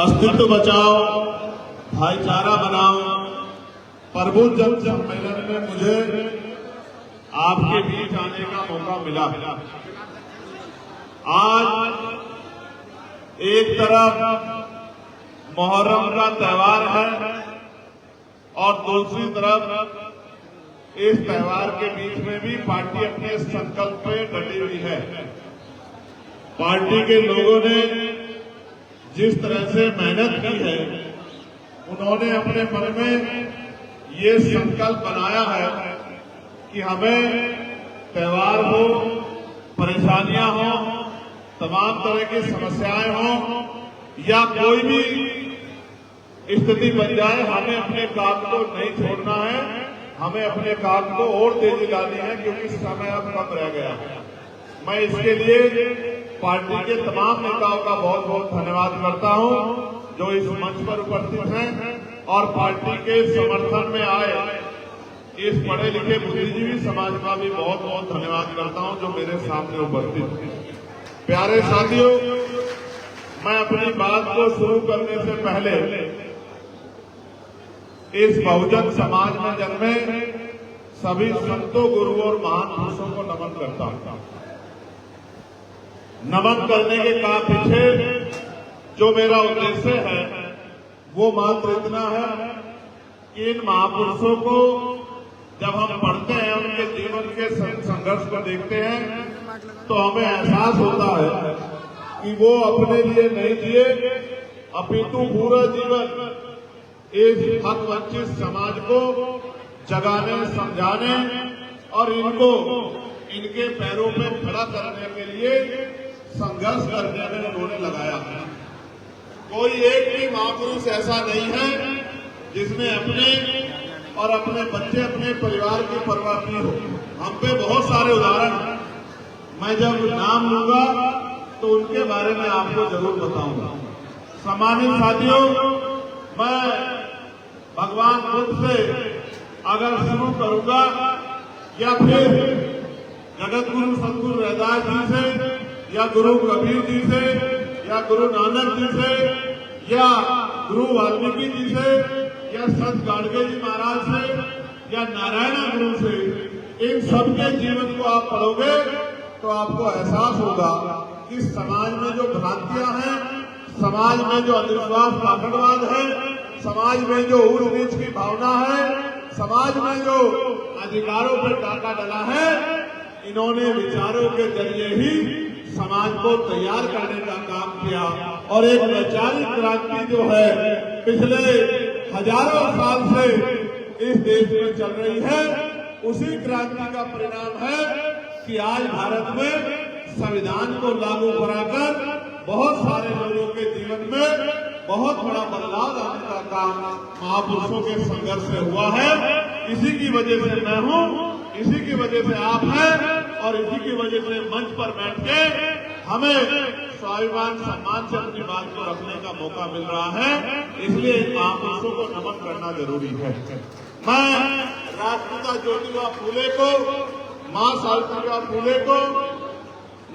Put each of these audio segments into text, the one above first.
अस्तित्व बचाओ, भाईचारा बनाओ। प्रबुद्ध जन सम्मेलन में मुझे आपके बीच आने का मौका मिला। आज एक तरफ मुहर्रम का त्योहार है और दूसरी तरफ इस त्योहार के बीच में भी पार्टी अपने संकल्प पे डटी हुई है। पार्टी के लोगों ने जिस तरह से मेहनत की है, उन्होंने अपने मन में ये संकल्प बनाया है कि हमें त्योहार हो, परेशानियां हो, तमाम तरह की समस्याएं हो या कोई भी स्थिति बन जाए, हमें अपने काम को नहीं छोड़ना है, हमें अपने काम को और तेजी लानी है, क्योंकि समय अब कम रह गया है। मैं इसके लिए पार्टी के तमाम नेताओं का बहुत बहुत धन्यवाद करता हूं जो इस मंच पर उपस्थित हैं और पार्टी के समर्थन में आए इस पढ़े लिखे बुद्धिजीवी समाज का भी बहुत बहुत धन्यवाद करता हूं जो मेरे सामने उपस्थित हैं। प्यारे साथियों, मैं अपनी बात को शुरू करने से पहले इस बहुजन समाज में जन्मे सभी संतों, गुरुओं और महान पुरुषों को नमन करता हूं। नमन करने के काम पीछे जो मेरा उद्देश्य है वो मात्र इतना है कि इन महापुरुषों को जब हम पढ़ते हैं, उनके जीवन के संघर्ष को देखते हैं, तो हमें एहसास होता है कि वो अपने लिए नहीं जिए, अपितु पूरा जीवन इस हक वंचित समाज को जगाने, समझाने और इनको इनके पैरों पे खड़ा करने के लिए संघर्ष करने में उन्होंने लगाया है। कोई एक भी महापुरुष ऐसा नहीं है जिसने अपने और अपने बच्चे, अपने परिवार की परवाह की हो। हम पे बहुत सारे उदाहरण हैं। मैं जब नाम लूंगा तो उनके बारे में आपको जरूर बताऊंगा। सम्मानित साथियों, मैं भगवान बुद्ध से अगर शुरू करूंगा या फिर जगत गुरु सतगुरु रैदास जी से या गुरु कबीर जी से या गुरु नानक जी से या गुरु वाल्मीकि जी से या संत गाडगे जी महाराज से या नारायण गुरु से, इन सबके जीवन को आप पढ़ोगे तो आपको एहसास होगा कि समाज में जो भ्रांतियां हैं, समाज में जो अंधविश्वास, पाखंडवाद है, समाज में जो ऊंच नीच की भावना है, समाज में जो अधिकारों पर डाका डला है, इन्होंने विचारों के जरिए ही समाज को तैयार करने का काम किया और एक वैचारिक क्रांति जो है पिछले हजारों साल से इस देश में चल रही है, उसी क्रांति का परिणाम है कि आज भारत में संविधान को लागू कराकर बहुत सारे लोगों के जीवन में बहुत बड़ा बदलाव लाने का काम महापुरुषों के संघर्ष से हुआ है। इसी की वजह से मैं हूँ, इसी की वजह से आप हैं और इसी की वजह से मंच पर बैठ के हमें स्वाभिमान सम्मान से अपनी बात को रखने का मौका मिल रहा है। इसलिए इन महापुरुषों को नमन करना जरूरी है। मैं राष्ट्रपिता ज्योतिबा फूले को, माँ सावित्रीबाई फूले को,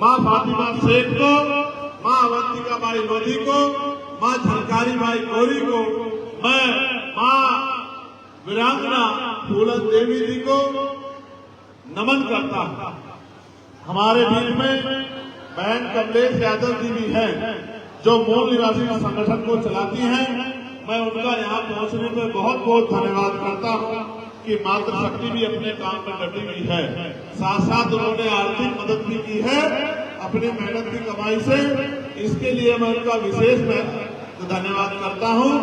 माँ फातिमा शेख को, माँ अवंतिका बाई लोधी को, माँ झलकारी बाई गौरी को, मैं माँ वीरांगना फूलन देवी जी को नमन करता हूँ। हमारे बीच में बहन कमलेश यादव जी भी हैं जो मूल निवासी संगठन को चलाती हैं। मैं उनका यहाँ पहुँचने पर बहुत बहुत धन्यवाद करता हूँ कि मातृशक्ति भी अपने काम में डटी हुई है। साथ साथ उन्होंने आर्थिक मदद भी की है अपनी मेहनत की कमाई से। इसके लिए मैं उनका विशेष धन्यवाद करता हूँ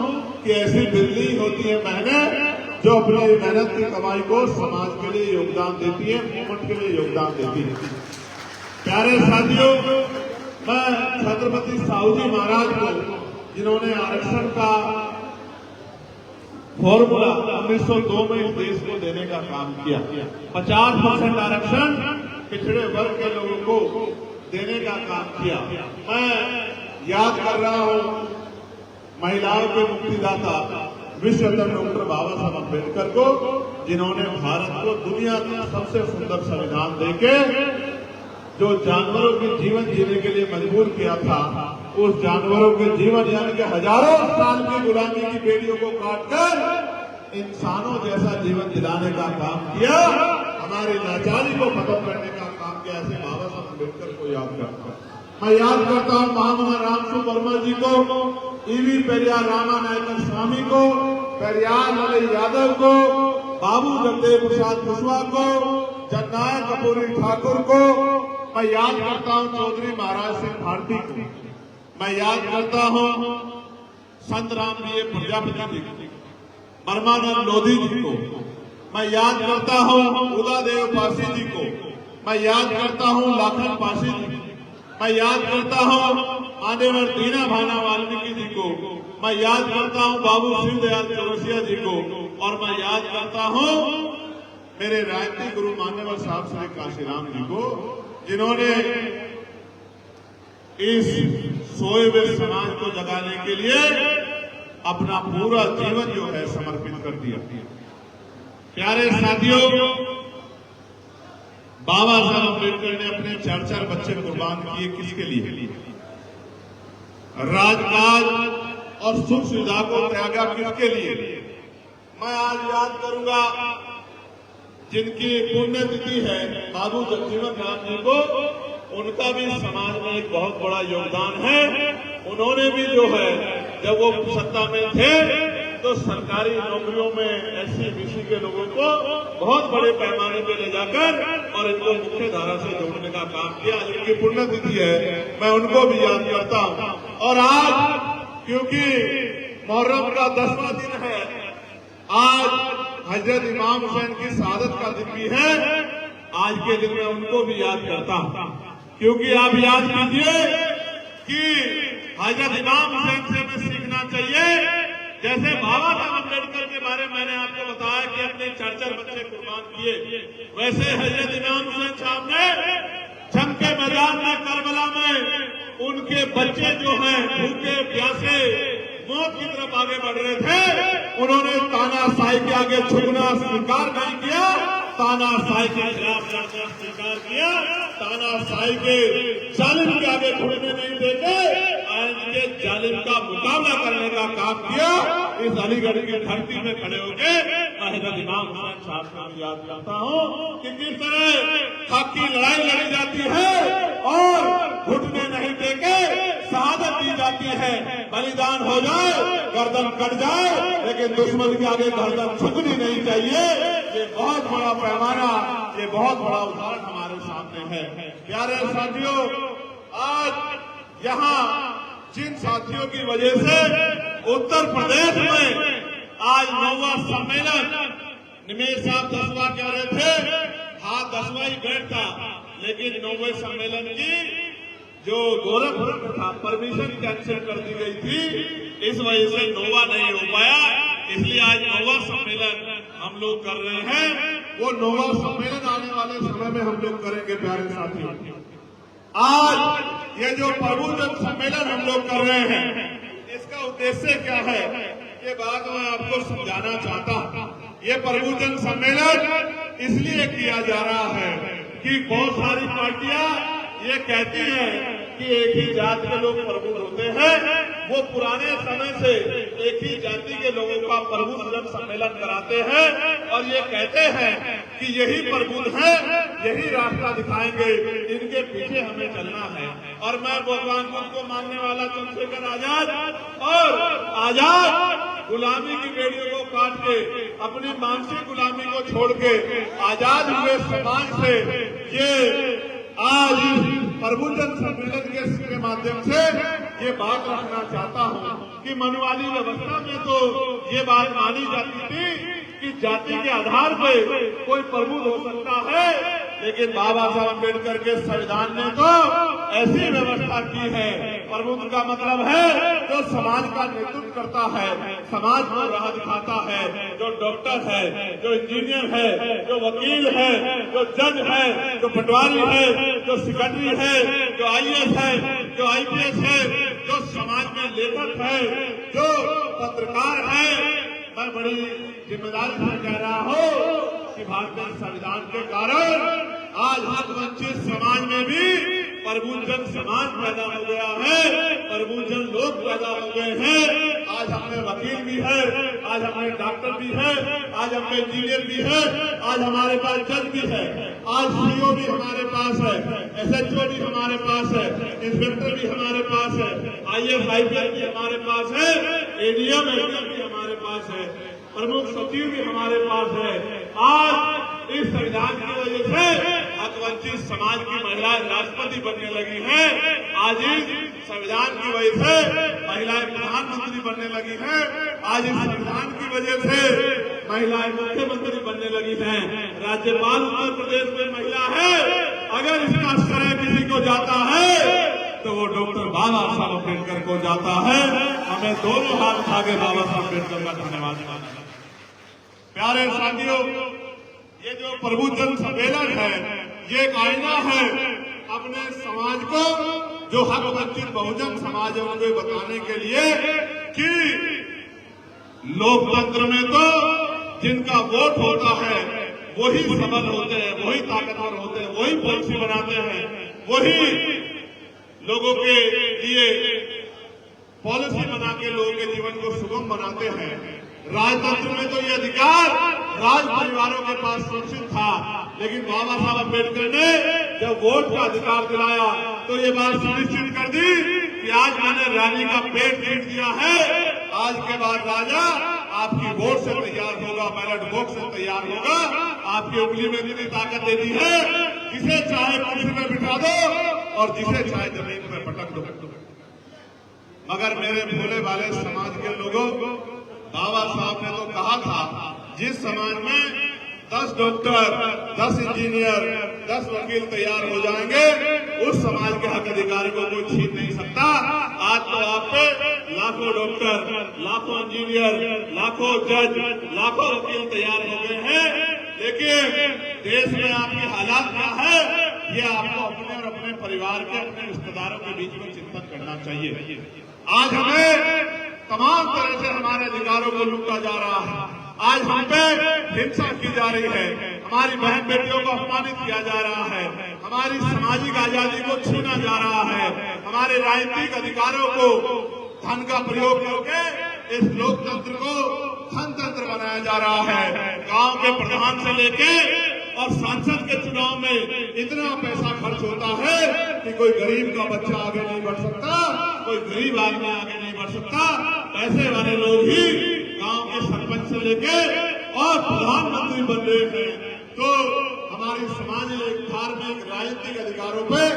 कि ऐसी दिल्ली होती है बहनें जो अपनी मेहनत की कमाई को समाज के लिए योगदान देती है, मूवमेंट के लिए योगदान देती है। प्यारे साथियों, मैं छत्रपति साहू जी महाराज को, जिन्होंने आरक्षण का फॉर्मूला 1902 में इस देश को देने का काम किया, 50% आरक्षण पिछड़े वर्ग के लोगों को देने का काम किया। मैं याद कर रहा हूँ महिलाओं के मुक्तिदाता विश्व डॉक्टर बाबा साहब अम्बेडकर को, जिन्होंने भारत को दुनिया का सबसे सुंदर संविधान देके जो जानवरों के जीवन जीने के लिए मजबूर किया था, उस जानवरों के जीवन यानी कि हजारों साल की गुलामी की बेड़ियों को काटकर इंसानों जैसा जीवन दिलाने का काम किया, हमारी लाचारी को खत्म करने का काम किया। ऐसे बाबा साहब अम्बेडकर को याद करता हूं। मैं याद करता हूं महामना रामसु वर्मा जी को, ईवी पेरियार रामानायकन स्वामी को, पेरियार लाल यादव को, बाबू जगदेव प्रसाद कुशवाहा को, जननायक कपूरी ठाकुर को। मैं याद करता हूं चौधरी महाराज सिंह भारती को। मैं याद करता हूं संत राम जी प्रजापति जी को, परमानंद लोधी जी को। मैं याद करता हूं उदादेव पासी जी को। मैं याद करता हूं लाखन पासी जी को। मैं याद करता हूं मान्यवर दीना भाना वाल्मीकि जी को। मैं याद करता हूं बाबू शिवदयाल चौरसिया जी को। और मैं याद करता हूं मेरे राजनीतिक गुरु मान्यवर साहब श्री काशीराम जी को, जिन्होंने इस सोए हुए समाज को जगाने के लिए अपना पूरा जीवन जो है समर्पित कर दिया। प्यारे साथियों, बाबा साहब अम्बेडकर ने अपने 4-4 बच्चे कुर्बान किए किसके लिए? राजकाज और सुख सुविधा को त्यागा किसके लिए? मैं आज याद करूंगा जिनकी पुण्यतिथि है बाबू जगजीवन राम जी को, उनका भी समाज में एक बहुत बड़ा योगदान है। उन्होंने भी जो है जब वो सत्ता में थे तो सरकारी नौकरियों में एससी बीसी के लोगों को बहुत बड़े पैमाने पे ले जाकर और इनको मुख्य धारा से जोड़ने का काम किया। जिनकी पुण्यतिथि है मैं उनको भी याद करता हूं। और आज क्योंकि मुहर्रम का 10वां दिन है, आज हजरत इमाम हुसैन की शहादत का दिन भी है। आज के दिन में उनको भी याद करता हूं, क्योंकि आप याद कीजिए कि हजरत इमाम हुसैन से हमें सीखना चाहिए। जैसे बाबा साहब अम्बेडकर के बारे में मैंने आपको बताया कि अपने 4-4 बच्चे कुर्बान किए, वैसे हजरत इमाम हुसैन साहब ने जंग के मैदान में करबला में उनके बच्चे जो हैं भूखे प्यासे मौत की तरफ आगे बढ़ रहे थे, उन्होंने तानाशाही के आगे झुकना स्वीकार नहीं किया, तानाशाही के खिलाफ लड़ना स्वीकार किया, तानाशाही के जालिम के आगे झुकने नहीं देते, इनके जालिम का मुकाबला करने का काम किया। इस अलीगढ़ की धरती में खड़े होकर हजरत इमाम हुसैन साहब को याद करता हूं कि किस तरह हक की लड़ाई लड़ी जाती है और घुटने नहीं देके शहादत दी जाती है। बलिदान हो जाए, गर्दन कट जाए, लेकिन दुश्मन के आगे गर्दन झुकनी नहीं चाहिए। ये बहुत बड़ा पैमाना, ये बहुत बड़ा उदाहरण हमारे सामने है। प्यारे साथियों, आज यहाँ जिन साथियों की वजह से उत्तर प्रदेश में आज 9वां सम्मेलन, निमेश साहब 10वां कह रहे थे, हाँ 10वां ही बैठ था, लेकिन 9वें सम्मेलन की जो गोरखपुर में था परमिशन कैंसिल कर दी गई थी, इस वजह से 9वां नहीं हो पाया। इसलिए आज 9वां सम्मेलन हम लोग कर रहे हैं। वो 9वां सम्मेलन आने वाले समय में हम लोग करेंगे। प्यारे साथियों, आज ये जो प्रबुद्धन सम्मेलन हम लोग कर रहे हैं, इसका उद्देश्य क्या है, ये बात मैं आपको समझाना चाहता हूं। ये प्रबुद्धन सम्मेलन इसलिए किया जा रहा है कि बहुत सारी पार्टियां ये कहती हैं कि एक ही जात के लोग प्रबुद्ध होते हैं। वो पुराने समय से एक ही जाति के लोगों का प्रबुद्धन सम्मेलन कराते हैं और ये कहते हैं कि यही प्रबुद्ध है, यही रास्ता दिखाएंगे, इनके पीछे हमें चलना है। और मैं भगवान बुद्ध को मानने वाला चंद्रशेखर आजाद और आजाद गुलामी की बेड़ियों को काट के अपनी मानसिक गुलामी को छोड़ के आजाद हुए समाज से ये आज प्रबुद्धन सम्मेलन के माध्यम से ये बात रखना चाहता हूं कि मनुवादी व्यवस्था में तो ये बात मानी जाती थी कि जाति के आधार पर कोई प्रबुद्ध हो सकता है, लेकिन बाबा साहब अम्बेडकर के संविधान ने तो ऐसी व्यवस्था की है। प्रबुद्ध का मतलब है जो समाज का नेतृत्व करता है, समाज को राह दिखाता है, जो डॉक्टर है, जो इंजीनियर है, जो वकील है, जो जज है, जो पटवारी है, जो सेक्रेटरी है, जो आईएएस है, जो आईपीएस है, जो समाज में लेखक है, जो पत्रकार है। मैं बड़ी जिम्मेदारी से कह रहा हूं कि भारतीय संविधान के कारण आज हक वंचित समाज में भी प्रबुद्धजन समाज पैदा हो गया है, प्रबुद्धजन लोग पैदा हो गए हैं। आज हमने वकील भी है, आज हमें डॉक्टर भी है, आज हमें इंजीनियर भी है, आज हमारे पास जज भी है, आज सीओ भी हमारे पास है, एसएचओ भी हमारे पास है, इंस्पेक्टर भी हमारे पास है, आईएएस आईपीएस भी हमारे पास है, एडीएम एडीएम भी हमारे पास है, प्रमुख सचिव भी हमारे पास है। आज इस संविधान की वजह से हकवंचित समाज की महिलाएं राष्ट्रपति बनने लगी हैं। आज इस संविधान की वजह से महिलाएं प्रधानमंत्री बनने लगी हैं। आज इस संविधान की वजह से महिलाएं मुख्यमंत्री बनने लगी हैं। राज्यपाल उत्तर प्रदेश में महिला है। अगर इसका श्रेय किसी को जाता है तो वो डॉक्टर बाबा साहब अम्बेडकर को जाता है। हमें दोनों हाथ उठा के बाबा साहब अम्बेडकर का धन्यवाद देना है। प्यारे साथियों, ये जो प्रबुद्धजन सम्मेलन है, ये एक आईना है अपने समाज को, जो हक वंचित बहुजन समाज है उनको बताने के लिए कि लोकतंत्र में तो जिनका वोट होता है वही सबल होते हैं, वही ताकतवर होते हैं, वही पॉलिसी बनाते हैं, वही लोगों के लिए पॉलिसी बना के लोगों के जीवन को सुगम बनाते हैं। राजतंत्र में तो ये अधिकार राज परिवारों के पास सुरक्षित था, लेकिन बाबा साहब अम्बेडकर ने जब वोट का अधिकार दिलाया तो ये बात सुनिश्चित कर दी कि आज मैंने रानी का पेट जीत दिया है, आज के बाद राजा आपकी वोट से तैयार होगा, बैलेट बॉक्स से तैयार होगा, आपकी उंगली में इतनी ताकत दे दी है, जिसे चाहे कुर्सी में बिठा दो और जिसे चाहे जमीन पर पटक दो। मगर मेरे भोले भाले समाज के लोगों, बाबा साहब ने तो कहा था जिस समाज में 10 डॉक्टर, 10 इंजीनियर, 10 वकील तैयार हो जाएंगे, उस समाज के हक अधिकार को कोई छीन नहीं सकता। आज तो आप पे लाखों डॉक्टर, लाखों इंजीनियर, लाखों जज, लाखों वकील तैयार हो गए हैं, लेकिन देश में आपके हालात क्या है, ये आपको अपने और अपने परिवार के, अपने रिश्तेदारों के बीच में चिंतन करना चाहिए। आज हमें तमाम तरह से हमारे अधिकारों को लूटा जा रहा है, आज हम पे हिंसा की जा रही है, हमारी बहन बेटियों को अपमानित किया जा रहा है, हमारी सामाजिक आजादी को छीना जा रहा है, हमारे राजनीतिक अधिकारों को धन का प्रयोग करके इस लोकतंत्र को धनतंत्र बनाया जा रहा है। गांव के प्रधान से लेके और सांसद के चुनाव में इतना पैसा खर्च होता है कि कोई गरीब का बच्चा आगे नहीं बढ़ सकता, कोई गरीब आदमी आगे नहीं बढ़ सकता। पैसे वाले लोग ही गांव के सरपंच से लेके और प्रधानमंत्री बन रहे हैं। तो हमारी सामाजिक, धार्मिक, राजनीतिक अधिकारों पर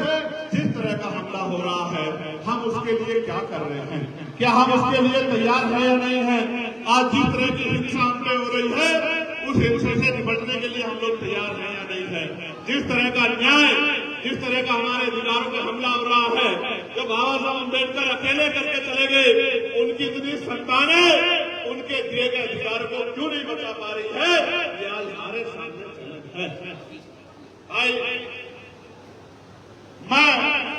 जिस तरह का हमला हो रहा है, हम उसके लिए क्या कर रहे हैं? क्या हम उसके लिए तैयार हैं या नहीं है? आज जिस तरह की हिंसा हम पे हो रही है, उस हिंसा से निपटने के लिए हम लोग तैयार हैं या नहीं है? जिस तरह का न्याय, जिस तरह का हमारे अधिकारों पर हमला हो रहा है, जब बाबा साहब अम्बेडकर अकेले करके चले गए, उनकी इतनी संतानें उनके दिए गए अधिकारों को क्यों नहीं बचा पा रही है, ये आज हमारे सामने है। मैं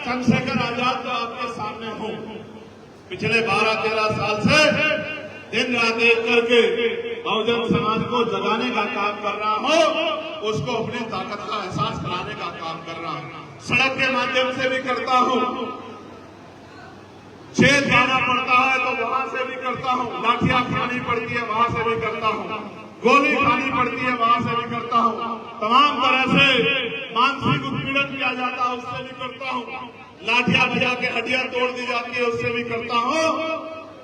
चंद्रशेखर आजाद तो आपके सामने हूं। पिछले 12-13 साल से दिन रात एक करके बहुजन समाज को जगाने का काम कर रहा हूं, उसको अपनी ताकत का एहसास कराने का काम कर रहा हूं। सड़क के माध्यम से भी करता हूं, जेल जाना पड़ता है तो वहां से भी करता हूं, लाठियां खानी पड़ती है वहां से भी करता हूं, गोली खानी पड़ती है वहां से भी करता हूं, तमाम तरह से मानसिक उत्पीड़न किया जाता है उससे भी करता हूं, लाठियां बजा के हड्डियां तोड़ दी जाती है उससे भी करता हूं,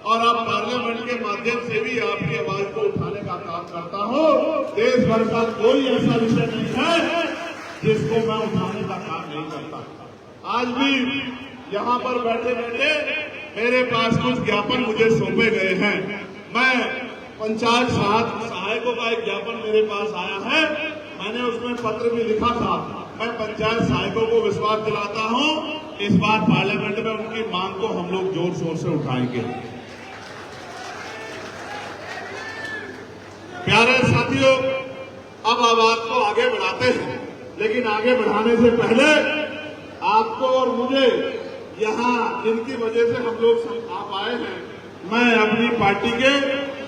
और अब पार्लियामेंट के माध्यम से भी आपकी आवाज को उठाने का काम करता हूं। देश भर का कोई ऐसा विषय नहीं है जिसको मैं उठाने का काम नहीं करता। आज भी यहाँ पर बैठे बैठे मेरे पास कुछ ज्ञापन मुझे सौंपे गए हैं। मैं पंचायत सहायकों का एक ज्ञापन मेरे पास आया है, मैंने उसमें पत्र भी लिखा था। मैं पंचायत सहायकों को विश्वास दिलाता हूं, इस बार पार्लियामेंट में उनकी मांग को हम लोग जोर शोर से उठाएंगे। प्यारे साथियों, अब आवाज को आगे बढ़ाते हैं, लेकिन आगे बढ़ाने से पहले आपको और मुझे यहाँ जिनकी वजह से हम लोग सब आप आए हैं, मैं अपनी पार्टी के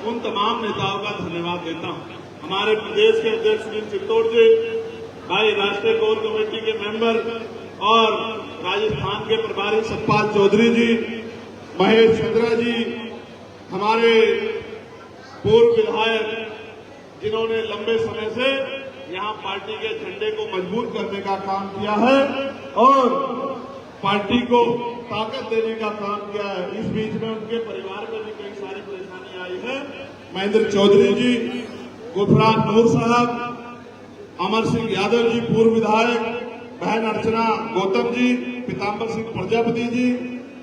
उन तमाम नेताओं का धन्यवाद देता हूं। हमारे प्रदेश के अध्यक्ष सुनील चित्तौड़ जी, भाई राष्ट्रीय कोर कमेटी के मेंबर और राजस्थान के प्रभारी सतपाल चौधरी जी, महेश चंद्रा जी, हमारे पूर्व विधायक जिन्होंने लंबे समय से यहां पार्टी के झंडे को मजबूत करने का काम किया है और पार्टी को ताकत देने का काम किया है। इस बीच में उनके परिवार में भी कई सारी परेशानी आई है। महेंद्र चौधरी जी, गुफरान नूर साहब, अमर सिंह यादव जी पूर्व विधायक, बहन अर्चना गौतम जी, पीताम्बर सिंह प्रजापति जी,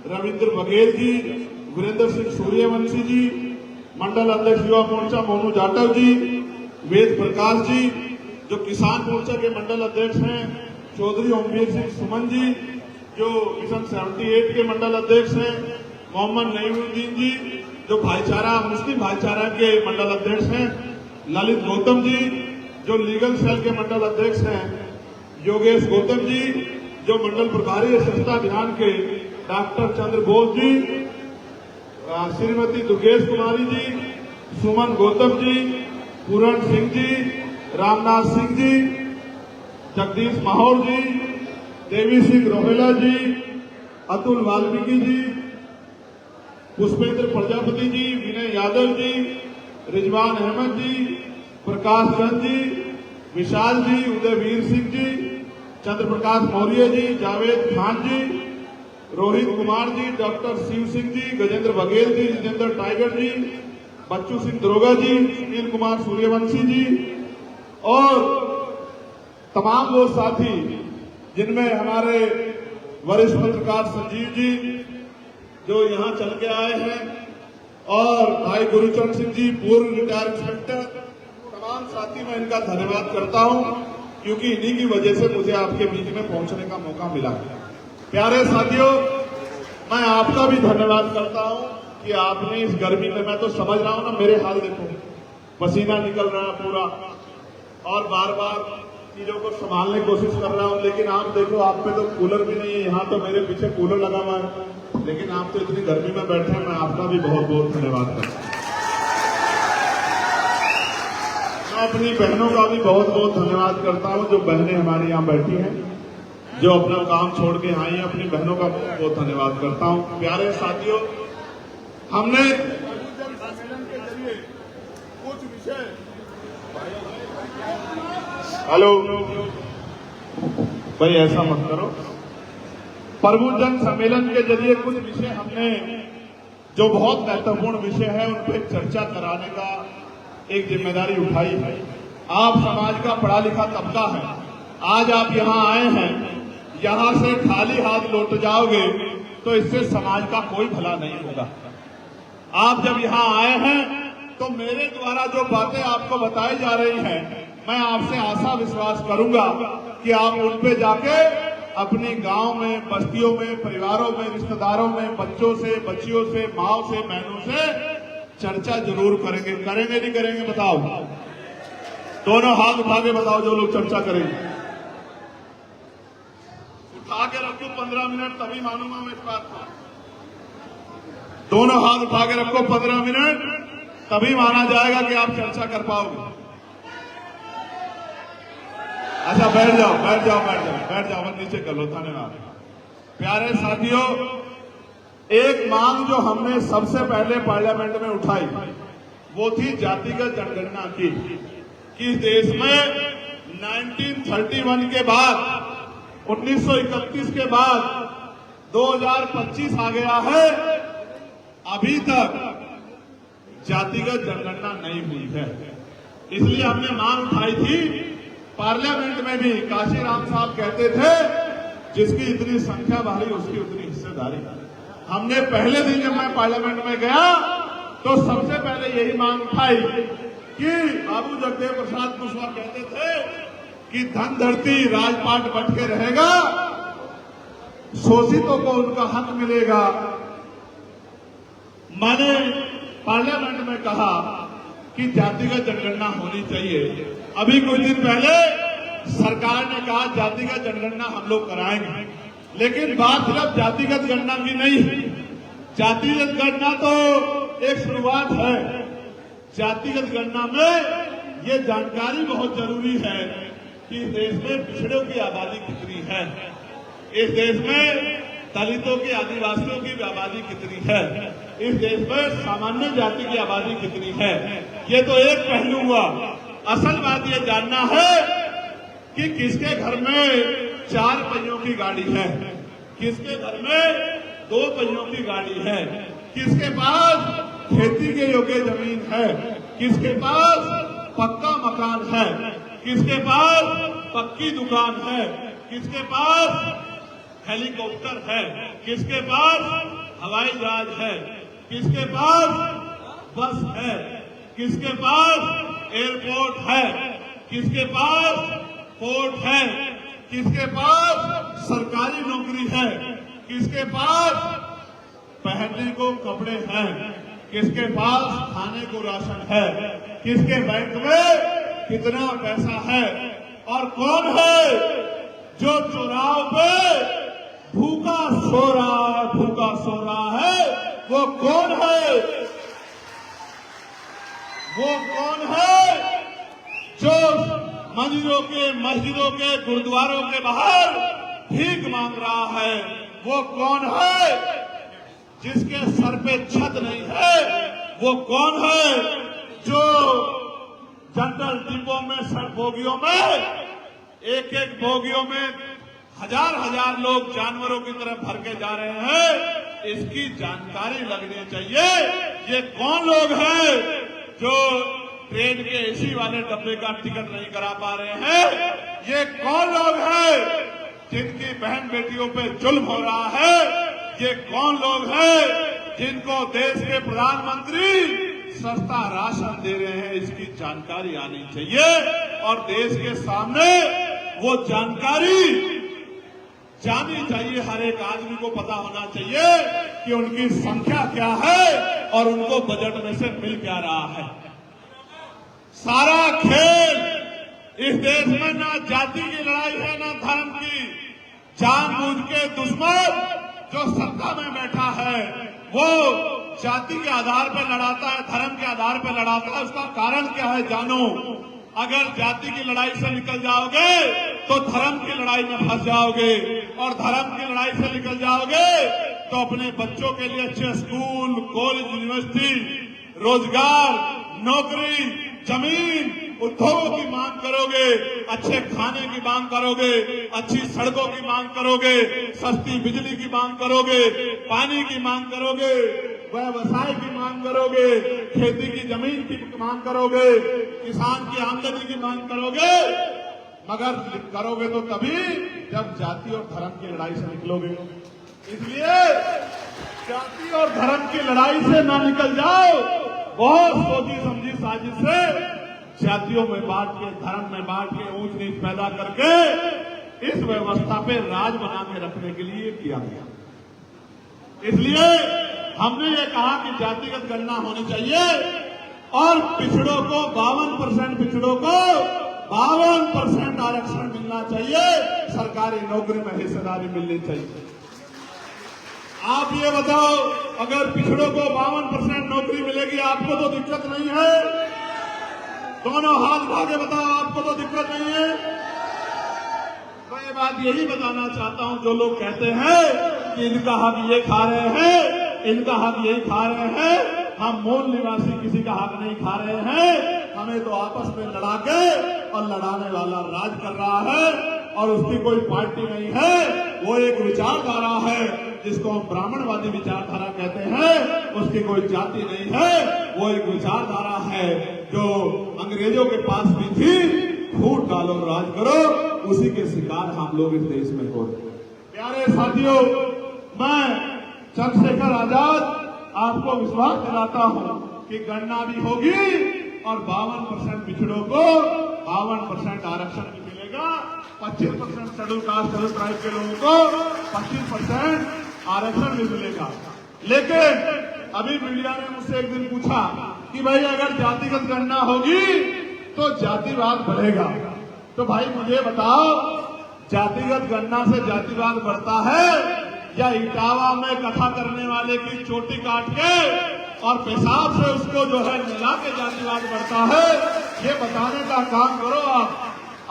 रविंद्र बघेल जी, वीरेंद्र सिंह सूर्यवंशी जी, मंडल अध्यक्ष युवा मोर्चा मोनू जाटव जी, वेद प्रकाश जी, जो किसान मोर्चा के मंडल अध्यक्ष हैं, चौधरी ओमवीर सिंह सुमन जी, जो मिशन 78 के मंडल अध्यक्ष हैं, मोहम्मद नईमुद्दीन जी, जो भाईचारा मुस्लिम भाईचारा के मंडल अध्यक्ष हैं, ललित गौतम जी, जो लीगल सेल के मंडल अध्यक्ष हैं, योगेश गौतम जी, जो मंडल प्रभारी स्वच्छता अभियान के डॉक्टर चंद्र बोस जी, श्रीमती दुर्गेश कुमारी जी, सुमन गौतम जी, पूरण सिंह जी, रामनाथ सिंह जी, जगदीश माहौर जी, देवी सिंह रोहेला जी, अतुल वाल्मीकि जी, पुष्पेंद्र प्रजापति जी, विनय यादव जी, रिजवान अहमद जी, प्रकाश चंद जी, विशाल जी, उदयवीर सिंह जी, चंद्र प्रकाश मौर्य जी, जावेद खान जी, रोहित कुमार जी, डॉक्टर शिव सिंह जी, गजेंद्र बघेल जी, जितेंद्र टाइगर जी, बच्चू सिंह दरोगा जी, सुनील कुमार सूर्यवंशी जी और तमाम वो साथी जिनमें हमारे वरिष्ठ पत्रकार संजीव जी जो यहाँ चल के आए हैं और भाई गुरुचरण सिंह जी पूर्व रिटायर इंस्पेक्टर, तमाम साथी मैं इनका धन्यवाद करता हूँ क्योंकि इन्हीं की वजह से मुझे आपके बीच में पहुंचने का मौका मिला। प्यारे साथियों, मैं आपका भी धन्यवाद करता हूं कि आपने इस गर्मी में, मैं तो समझ रहा हूं ना, मेरे हाल देखो, पसीना निकल रहा है पूरा और बार बार चीजों को संभालने की कोशिश कर रहा हूं, लेकिन आप देखो आप पे तो कूलर भी नहीं है, यहाँ तो मेरे पीछे कूलर लगा हुआ है, लेकिन आप तो इतनी गर्मी में बैठे हैं। मैं आपका भी बहुत बहुत धन्यवाद करता हूं। मैं अपनी बहनों का भी बहुत बहुत धन्यवाद करता हूं, जो बहनें हमारी यहाँ बैठी हैं, जो अपना काम छोड़ के आई हैं, अपनी बहनों का बहुत बहुत धन्यवाद करता हूं। प्यारे साथियों, हमने सम्मेलन के जरिए कुछ विषय, हेलो भाई ऐसा मत करो, प्रबुद्धजन सम्मेलन के जरिए कुछ विषय हमने जो बहुत महत्वपूर्ण विषय है उन पर चर्चा कराने का एक जिम्मेदारी उठाई है। आप समाज का पढ़ा लिखा तबका है, आज आप यहाँ आए हैं, यहां से खाली हाथ लौट जाओगे तो इससे समाज का कोई भला नहीं होगा। आप जब यहाँ आए हैं तो मेरे द्वारा जो बातें आपको बताई जा रही हैं, मैं आपसे आशा विश्वास करूंगा कि आप उन पे जाके अपने गांव में, बस्तियों में, परिवारों में, रिश्तेदारों में, बच्चों से, बच्चियों से, माओ से, बहनों से चर्चा जरूर करेंगे। करेंगे नहीं करेंगे बताओ? दोनों हाथ उठा के बताओ जो लोग चर्चा करेंगे। उठा के रखो 15 मिनट, तभी मानूंगा मैं इस बात को। दोनों हाथ उठा के रखो 15 मिनट, तभी माना जाएगा कि आप चर्चा कर पाओगे। अच्छा बैठ जाओ, बैठ जाओ, बैठ जाओ, बैठ जाओ, मत नीचे कर लो। धन्यवाद। प्यारे साथियों, एक मांग जो हमने सबसे पहले पार्लियामेंट में उठाई वो थी जातिगत जनगणना की, कि देश में 1931 के बाद, 1931 के बाद 2025 आ गया है, अभी तक जातिगत जनगणना नहीं हुई है। इसलिए हमने मांग उठाई थी पार्लियामेंट में भी। काशीराम साहब कहते थे जिसकी इतनी संख्या भारी उसकी उतनी हिस्सेदारी। हमने पहले दिन जब मैं पार्लियामेंट में गया तो सबसे पहले यही मांग उठाई कि बाबू जगदेव प्रसाद कुशवाहा कहते थे कि धन धरती राजपाट बट के रहेगा, शोषितों को उनका हक मिलेगा। मैंने पार्लियामेंट में कहा कि जातिगत जनगणना होनी चाहिए। अभी कुछ दिन पहले सरकार ने कहा जातिगत जनगणना हम लोग कराएंगे, लेकिन बात सिर्फ जातिगत गणना की नहीं। जातिगत गणना तो एक शुरुआत है। जातिगत गणना में ये जानकारी बहुत जरूरी है कि देश में पिछड़ों की आबादी कितनी है। इस देश में दलितों की, आदिवासियों की आबादी कितनी है, इस देश में सामान्य जाति की आबादी कितनी है, ये तो एक पहलू हुआ। असल बात ये जानना है कि किसके घर में 4 पहियों की गाड़ी है, किसके घर में 2 पहियों की गाड़ी है, किसके पास खेती के योग्य जमीन है, किसके पास पक्का मकान है, किसके पास पक्की दुकान है, किसके पास हेलीकॉप्टर है, किसके पास हवाई जहाज है, किसके पास बस है, किसके पास एयरपोर्ट है, किसके पास पोर्ट है, किसके पास सरकारी नौकरी है, किसके पास पहनने को कपड़े हैं, किसके पास खाने को राशन है, किसके बैंक में कितना पैसा है, और कौन है जो चुनाव पे भूखा सो रहा है, वो कौन है? वो कौन है जो मस्जिदों के गुरुद्वारों के बाहर भीख मांग रहा है? वो कौन है जिसके सर पे छत नहीं है? वो कौन है जो जनरल डिब्बों में, बोगियों में, एक बोगियों में हजार लोग जानवरों की तरफ भर के जा रहे हैं? इसकी जानकारी लगनी चाहिए। ये कौन लोग हैं जो ट्रेन के एसी वाले डब्बे का टिकट नहीं करा पा रहे हैं? ये कौन लोग हैं जिनकी बहन बेटियों पे जुल्म हो रहा है? ये कौन लोग हैं जिनको देश के प्रधानमंत्री सस्ता राशन दे रहे हैं? इसकी जानकारी आनी चाहिए और देश के सामने वो जानकारी जानी चाहिए। हर एक आदमी को पता होना चाहिए कि उनकी संख्या क्या है और उनको बजट में से मिल क्या रहा है। सारा खेल इस देश में ना जाति की लड़ाई है ना धर्म की। जानबूझ के दुश्मन जो सत्ता में बैठा है वो जाति के आधार पर लड़ाता है, धर्म के आधार पर लड़ाता है। उसका कारण क्या है जानो। अगर जाति की लड़ाई से निकल जाओगे तो धर्म की लड़ाई में फंस जाओगे, और धर्म की लड़ाई से निकल जाओगे तो अपने बच्चों के लिए अच्छे स्कूल, कॉलेज, यूनिवर्सिटी, रोजगार, नौकरी, जमीन, उद्योगों की मांग करोगे, अच्छे खाने की मांग करोगे, अच्छी सड़कों की मांग करोगे, सस्ती बिजली की मांग करोगे, पानी की मांग करोगे, व्यवसाय की मांग करोगे, खेती की जमीन की मांग करोगे, किसान की आमदनी की मांग करोगे। मगर करोगे तो तभी जब जाति और धर्म की लड़ाई से निकलोगे। इसलिए जाति और धर्म की लड़ाई से ना निकल जाओ। बहुत सोची समझी साजिश से जातियों में बांट के, धर्म में बांट के, ऊंच नीच पैदा करके इस व्यवस्था पे राज बना के रखने के लिए किया गया। इसलिए हमने ये कहा कि जातिगत गणना होनी चाहिए और पिछड़ों को 52% पिछड़ों को 52% आरक्षण मिलना चाहिए, सरकारी नौकरी में हिस्सेदारी मिलनी चाहिए। आप ये बताओ, अगर पिछड़ों को 52% नौकरी मिलेगी आपको तो दिक्कत नहीं है? दोनों हाथ उठा के बताओ, आपको तो दिक्कत नहीं है? तो ये बात यही बताना चाहता हूं, जो लोग कहते हैं कि इनका हक ये खा रहे हैं, इनका हक यही खा रहे हैं, हम मूल निवासी किसी का हक नहीं खा रहे हैं। हमें तो आपस में लड़ा के, और लड़ाने वाला राज कर रहा है और उसकी कोई पार्टी नहीं है। वो एक विचारधारा है जिसको हम ब्राह्मणवादी विचारधारा कहते हैं। उसकी कोई जाति नहीं है, वो एक विचारधारा है जो अंग्रेजों के पास भी थी। फूट डालो, राज करो, उसी के शिकार हम लोग इस देश में हो रहे हैं। प्यारे साथियों, मैं चंद्रशेखर आजाद आपको विश्वास दिलाता हूं कि गणना भी होगी और 52% पिछड़ों को 52% आरक्षण भी मिलेगा। 25% शेड्यूल कास्ट, शेड्यूल ट्राइब के लोगों को 25% आरक्षण भी मिलेगा। लेकिन अभी मीडिया ने मुझसे एक दिन पूछा कि भाई अगर जातिगत गणना होगी तो जातिवाद बढ़ेगा। तो भाई मुझे बताओ, जातिगत गणना से जातिवाद बढ़ता है या इटावा में कथा करने वाले की चोटी काट के और पेशाब से उसको जो है मिला के जातिवाद बढ़ता है? ये बताने का काम करो।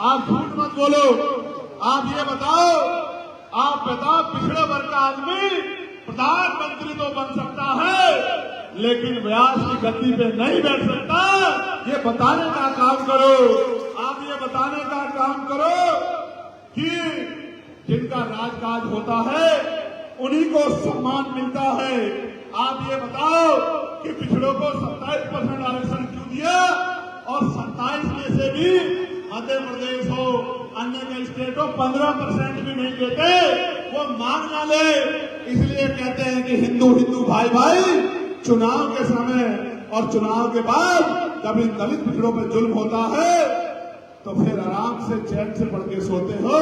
आप झूठ मत बोलो। आप ये बताओ आप बताओ, पिछड़े वर्ग का आदमी प्रधानमंत्री तो बन सकता है, लेकिन व्यास की गद्दी पे नहीं बैठ सकता। ये बताने का काम करो, आप ये बताने का काम करो कि जिनका राजकाज होता है उन्हीं को सम्मान मिलता है। आप ये बताओ कि पिछड़ों को 27% आरक्षण क्यों दिया और 27 में से भी मध्य प्रदेश हो, अन्य कई स्टेट हो 15% भी नहीं देते, वो मांग ना ले। इसलिए कहते हैं कि हिंदू हिंदू भाई भाई, चुनाव के समय और चुनाव के बाद जब इन दलित पिछड़ों पर जुल्म होता है तो फिर आराम से चैन से पढ़ के सोते हो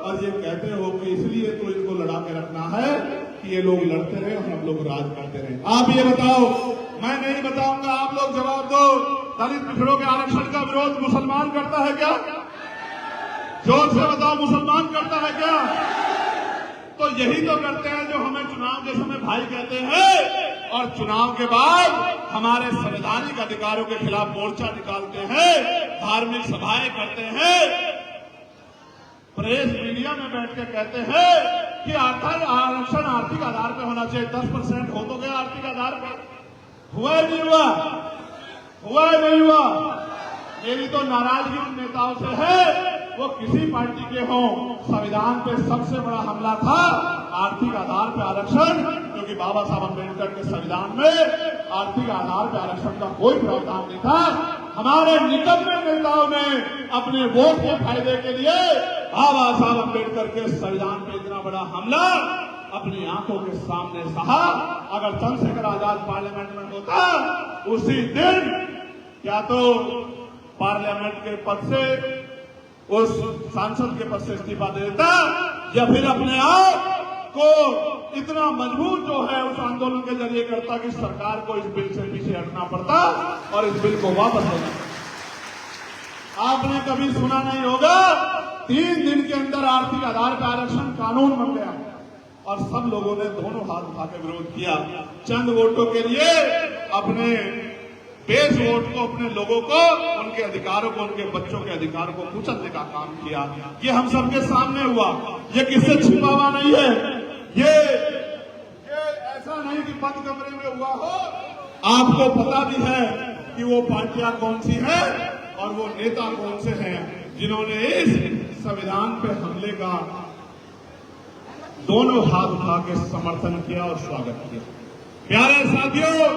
और ये कहते हो कि इसलिए तो इनको लड़ा के रखना है कि ये लोग लड़ते रहे और हम लोग राज करते रहे। आप ये बताओ, मैं नहीं बताऊंगा, आप लोग जवाब दो, दलित पिछड़ों के आरक्षण का विरोध मुसलमान करता है क्या? जोर से बताओ, मुसलमान करता है क्या? तो यही तो करते हैं जो हमें चुनाव के समय भाई कहते हैं और चुनाव के बाद हमारे संवैधानिक अधिकारों के खिलाफ मोर्चा निकालते हैं, धार्मिक सभाएं करते हैं, प्रेस मीडिया में बैठ के कहते हैं कि आरक्षण आर्थिक आधार पर होना चाहिए। 10% हो तो गया आर्थिक आधार पर, हुआ है नहीं हुआ? हुआ है नहीं हुआ? मेरी तो नाराजगी उन नेताओं से है, वो किसी पार्टी के हों, संविधान पे सबसे बड़ा हमला था आर्थिक आधार पे आरक्षण, क्योंकि बाबा साहब अम्बेडकर के संविधान में आर्थिक आधार पे आरक्षण का कोई प्रावधान नहीं था। हमारे निकटतम नेताओं ने अपने वोट के फायदे के लिए बाबा साहब अम्बेडकर के संविधान पे इतना बड़ा हमला अपनी आंखों के सामने सहा। अगर चंद्रशेखर आजाद पार्लियामेंट में होता, उसी दिन क्या तो पार्लियामेंट के पद से, उस सांसद के पद से इस्तीफा दे देता, या फिर अपने आप को इतना मजबूत जो है उस आंदोलन के जरिए करता कि सरकार को इस बिल से पीछे हटना पड़ता और इस बिल को वापस लेना। आपने कभी सुना नहीं होगा, 3 दिन के अंदर आर्थिक आधार पर आरक्षण कानून बन गया और सब लोगों ने दोनों हाथ उठा के विरोध किया। चंद वोटों के लिए अपने बेस वोट को, अपने लोगों को, उनके अधिकारों को, उनके बच्चों के अधिकारों को कुचलने का काम किया। ये हम सबके सामने हुआ, ये किससे छिपा हुआ नहीं है, ये ऐसा नहीं कि बंद कमरे में हुआ हो। आपको पता भी है कि वो पार्टियां कौन सी है और वो नेता कौन से हैं जिन्होंने इस संविधान पे हमले का दोनों हाथ उठा के समर्थन किया और स्वागत किया। प्यारे साथियों,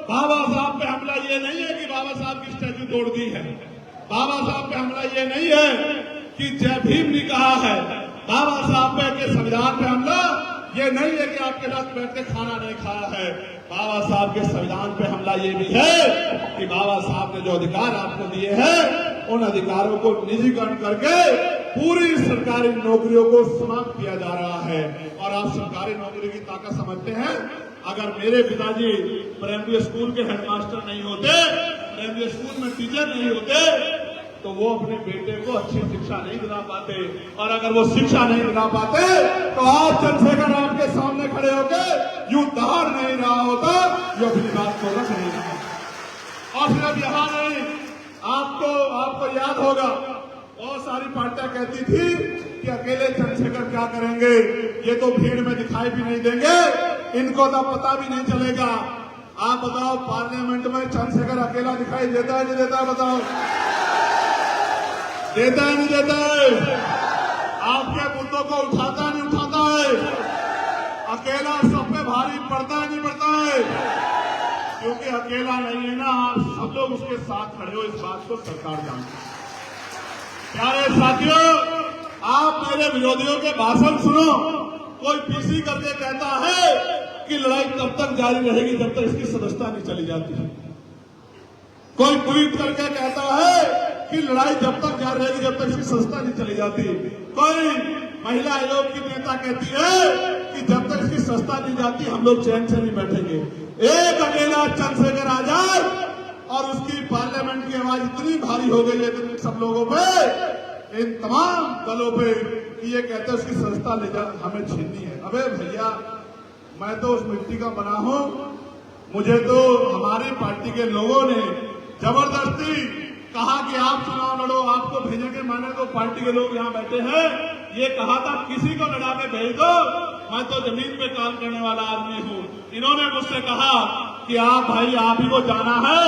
बाबा साहब पे हमला ये नहीं है कि बाबा साहब की स्टैच्यू तोड़ दी है, बाबा साहब पे हमला ये नहीं है कि जय भीम ने कहा है, बाबा साहब पे के संविधान पे हमला ये नहीं है कि आपके साथ बैठ के खाना नहीं खाया है। बाबा साहब के संविधान पे हमला ये भी है कि बाबा साहब ने जो अधिकार आपको दिए हैं उन अधिकारों को निजीकरण करके पूरी सरकारी नौकरियों को समाप्त किया जा रहा है। और आप सरकारी नौकरी की ताकत समझते हैं? अगर मेरे पिताजी प्राइमरी स्कूल के हेडमास्टर नहीं होते, प्राइमरी स्कूल में टीचर नहीं होते, तो वो अपने बेटे को अच्छी शिक्षा नहीं दिला पाते। और अगर वो शिक्षा नहीं दिला पाते तो आज चंद्रशेखर आपके सामने खड़े होकर यूं दहाड़ नहीं रहा होता, जो अपनी बात को रख नहीं रहा। और सिर्फ यहाँ नहीं, आपको याद होगा, बहुत सारी पार्टियां कहती थी कि अकेले चंद्रशेखर क्या करेंगे, ये तो भीड़ में दिखाई भी नहीं देंगे, इनको तो पता भी नहीं चलेगा। आप बताओ, पार्लियामेंट में चंद्रशेखर अकेला दिखाई देता है नहीं देता है? बताओ, देता है नहीं देता है? आपके मुद्दों को उठाता नहीं उठाता है? अकेला सब पे भारी पड़ता है नहीं पड़ता है? क्योंकि अकेला नहीं है ना, आप सब लोग उसके साथ खड़े हो, इस बात को सरकार जानती है। प्यारे साथियों, आप मेरे विरोधियों के भाषण सुनो। कोई पीसी करके कहता है कि लड़ाई तब तक जारी रहेगी जब तक इसकी सदस्यता नहीं चली जाती है। कोई ट्वीट करके कहता है कि लड़ाई जब तक जारी रहेगी जब तक इसकी सदस्यता नहीं चली जाती। कोई महिला आयोग की नेता कहती है कि जब तक इसकी सदस्यता नहीं जाती हम लोग चैन से नहीं बैठेंगे। एक अकेला चंद्रशेखर आजाद और उसकी पार्लियामेंट की आवाज इतनी भारी हो गई है सब लोगों पे, इन तमाम दलों पे, कि ये कहते हैं उसकी सदस्यता ले जा हमें छीननी है। अबे भैया, मैं तो उस मिट्टी का बना हूं, मुझे तो हमारी पार्टी के लोगों ने जबरदस्ती कहा कि आप चुनाव लड़ो, आपको भेजेंगे। मैंने तो पार्टी के लोग यहाँ बैठे हैं, ये कहा था किसी को लड़ा के भेज दो, मैं तो जमीन पे काम करने वाला आदमी हूँ। इन्होंने मुझसे कहा कि आप भाई आप ही को जाना है,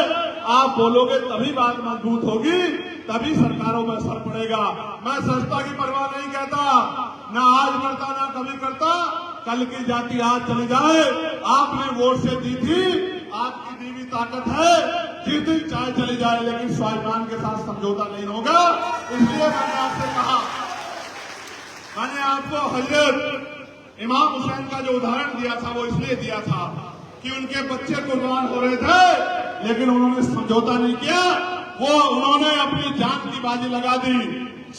आप बोलोगे तभी बात मजबूत होगी, तभी सरकारों में असर पड़ेगा। मैं सस्ता की परवाह नहीं कहता, ना आज करता ना कभी करता, कल की जाति आज चली जाए। आपने वोट से दी थी, आपकी दी हुई ताकत है, जिस दिन चाहे चली जाए, लेकिन स्वाभिमान के साथ समझौता नहीं होगा। इसलिए मैंने आपसे कहा, मैंने आपको हजरत इमाम हुसैन का जो उदाहरण दिया था वो इसलिए दिया था कि उनके बच्चे कुर्बान हो रहे थे, लेकिन उन्होंने समझौता नहीं किया। वो उन्होंने अपनी जान की बाजी लगा दी,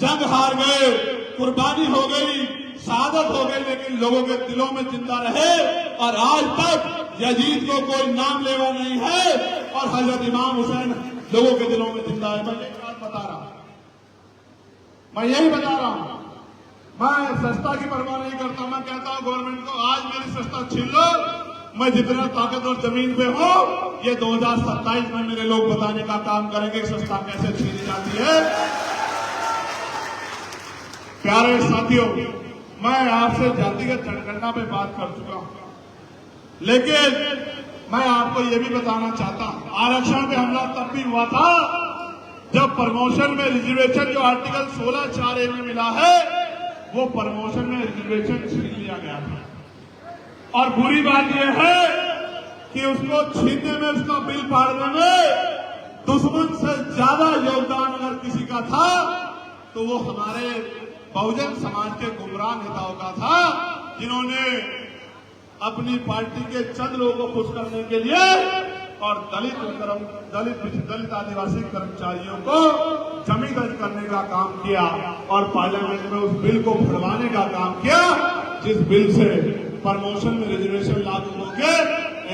जंग हार गए, कुर्बानी हो गई, शहादत हो गई, लेकिन लोगों के दिलों में जिंदा रहे। और आज तक यजीद को कोई नाम लेवा नहीं है और हजरत इमाम हुसैन लोगों के दिलों में जिंदा है। मैं एक बात बता रहा हूं, मैं यही बता रहा हूं, मैं सस्ता की परवाह नहीं करता। मैं कहता हूं गवर्नमेंट को, आज मेरी सस्ता छीन लो, मैं जितना ताकतवर जमीन पे हूं, ये 2027 में मेरे लोग बताने का काम करेंगे सस्ता कैसे छीनी जाती है। प्यारे साथियों, मैं आपसे जातिगत जनगणना पे बात कर चुका हूं, लेकिन मैं आपको ये भी बताना चाहता हूं, आरक्षण पे हमला तब भी हुआ था जब प्रमोशन में रिजर्वेशन जो आर्टिकल 16(4)A में मिला है, वो प्रमोशन में रिजर्वेशन छीन लिया गया था। और बुरी बात यह है कि उसको छीनने में, उसका बिल फाड़ने में दुश्मन से ज्यादा योगदान अगर किसी का था तो वो हमारे बहुजन समाज के गुमराह नेताओं का था, जिन्होंने अपनी पार्टी के चंद लोगों को खुश करने के लिए और दलित आदिवासी कर्मचारियों को जमी दर्ज करने का काम किया और पार्लियामेंट में उस बिल को फड़वाने का काम किया, जिस बिल से प्रमोशन में रिजर्वेशन लागू होकर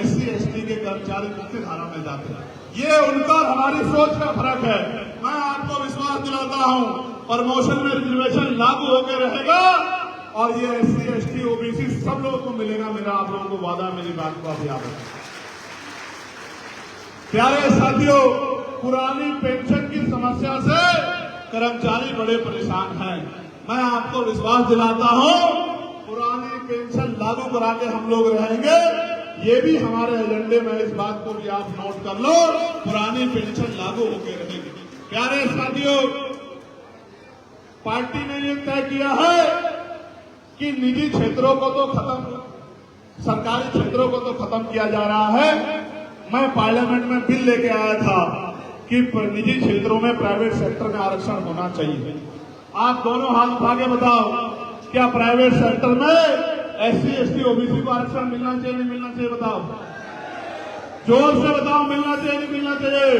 SC/ST के कर्मचारी मुख्य धारा में जाते हैं। ये उनका हमारी सोच का फर्क है। मैं आपको विश्वास दिलाता हूं, प्रमोशन में रिजर्वेशन लागू होकर रहेगा और ये SC/ST OBC सब लोगों को मिलेगा। मेरा आप लोगों को वादा, मेरी बात को आप याद रखें। प्यारे साथियों, पुरानी पेंशन की समस्या से कर्मचारी बड़े परेशान हैं। मैं आपको विश्वास दिलाता हूं, पुरानी पेंशन लागू करा के हम लोग रहेंगे। ये भी हमारे एजेंडे में, इस बात को भी आप नोट कर लो, पुरानी पेंशन लागू होकर रहेगी। प्यारे साथियों, पार्टी ने ये तय किया है कि निजी क्षेत्रों को तो खत्म, सरकारी क्षेत्रों को तो खत्म किया जा रहा है। मैं पार्लियामेंट में बिल लेके आया था कि निजी क्षेत्रों में, प्राइवेट सेक्टर में आरक्षण होना चाहिए। आप दोनों हाथ उठा के बताओ, क्या प्राइवेट सेक्टर में SC/ST OBC को आरक्षण मिलना चाहिए नहीं मिलना चाहिए? बताओ, जोर से बताओ, मिलना चाहिए नहीं मिलना चाहिए?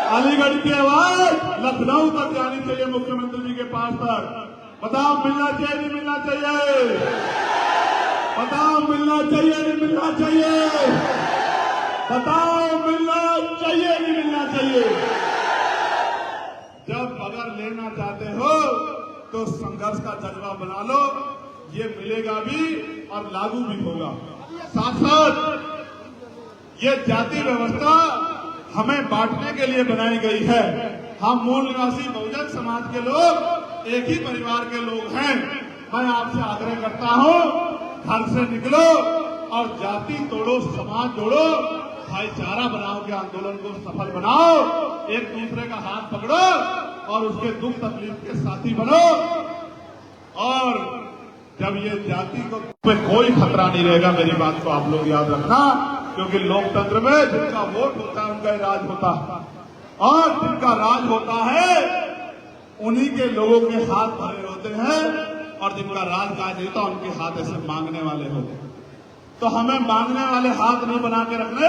अलीगढ़ की आवाज लखनऊ तक जानी चाहिए, मुख्यमंत्री जी के पास तक। बताओ, मिलना चाहिए नहीं मिलना चाहिए? बताओ, मिलना चाहिए नहीं मिलना चाहिए? बताओ, मिलना चाहिए नहीं मिलना चाहिए? जब अगर लेना चाहते हो तो संघर्ष का जज्बा बना लो, ये मिलेगा भी और लागू भी होगा। साथ साथ ये जाति व्यवस्था हमें बांटने के लिए बनाई गई है। हम मूल निवासी बहुजन समाज के लोग एक ही परिवार के लोग हैं। मैं आपसे आग्रह करता हूं, घर से निकलो और जाति तोड़ो, समाज जोड़ो, भाईचारा बनाओ के आंदोलन को सफल बनाओ, एक दूसरे का हाथ पकड़ो और उसके दुख तकलीफ के साथी बनो। और जब ये जाति को कोई खतरा नहीं रहेगा, मेरी बात को आप लोग याद रखना, क्योंकि लोकतंत्र में जिनका वोट होता है उनका राज होता है, और जिनका राज होता है उन्हीं के लोगों के हाथ भरे होते हैं, और जिनका राज काज नहीं होता उनके हाथ ऐसे मांगने वाले होते हैं। तो हमें मांगने वाले हाथ नहीं बना के रखने,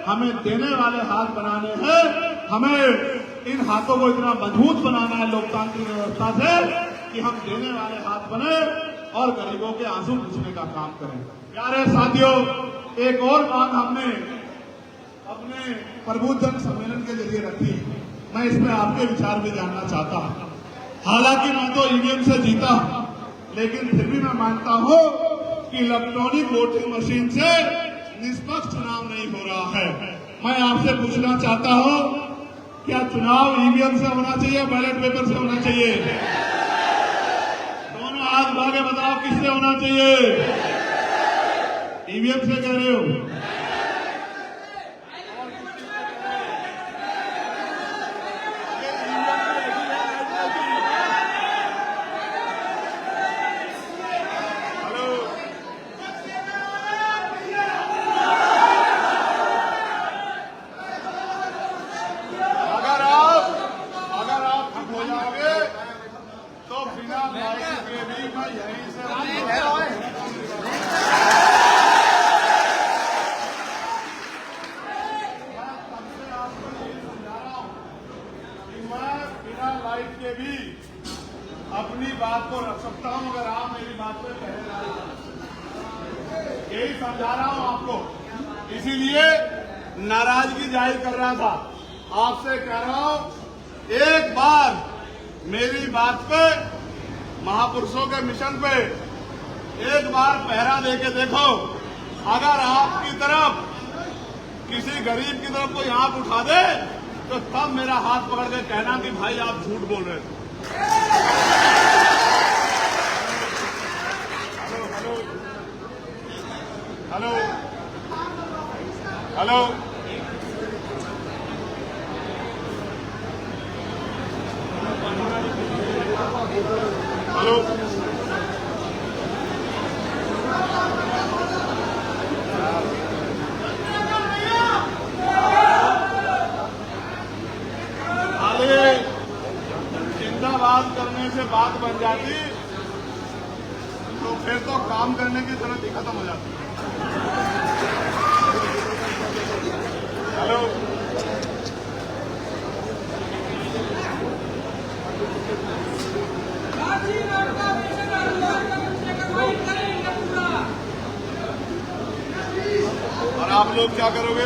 हमें देने वाले हाथ बनाने हैं। हमें इन हाथों को इतना मजबूत बनाना है लोकतांत्रिक व्यवस्था से कि हम देने वाले हाथ बने और गरीबों के आंसू पूछने का काम करें। प्यारे साथियों, एक और बात हमने अपने प्रबुद्ध जन सम्मेलन के जरिए रखी, मैं इसमें आपके विचार भी जानना चाहता हूं। हालांकि मैं तो ईवीएम से जीता, लेकिन फिर भी मैं मानता हूं कि इलेक्ट्रॉनिक वोटिंग मशीन से निष्पक्ष चुनाव नहीं हो रहा है। मैं आपसे पूछना चाहता हूं, क्या चुनाव ईवीएम से होना चाहिए, बैलेट पेपर से होना चाहिए? किससे होना चाहिए? ईवीएम से कह रहे हो? के भी अपनी बात को रख सकता हूं अगर आप मेरी बात पे पहले यही समझा रहा हूं आपको, इसीलिए नाराजगी जाहिर कर रहा था। आपसे कह रहा हूं, एक बार मेरी बात पे, महापुरुषों के मिशन पे एक बार पहरा देके देखो। अगर आपकी तरफ किसी गरीब की तरफ कोई आंख उठा दे तो तब मेरा हाथ पकड़ के कहना कि भाई आप झूठ बोल रहे थे। हेलो हेलो हेलो हेलो जिंदाबाद करने से बात बन जाती तो फिर तो काम करने की जरूरत ही खत्म हो जाती। हेलो और आप लोग क्या करोगे?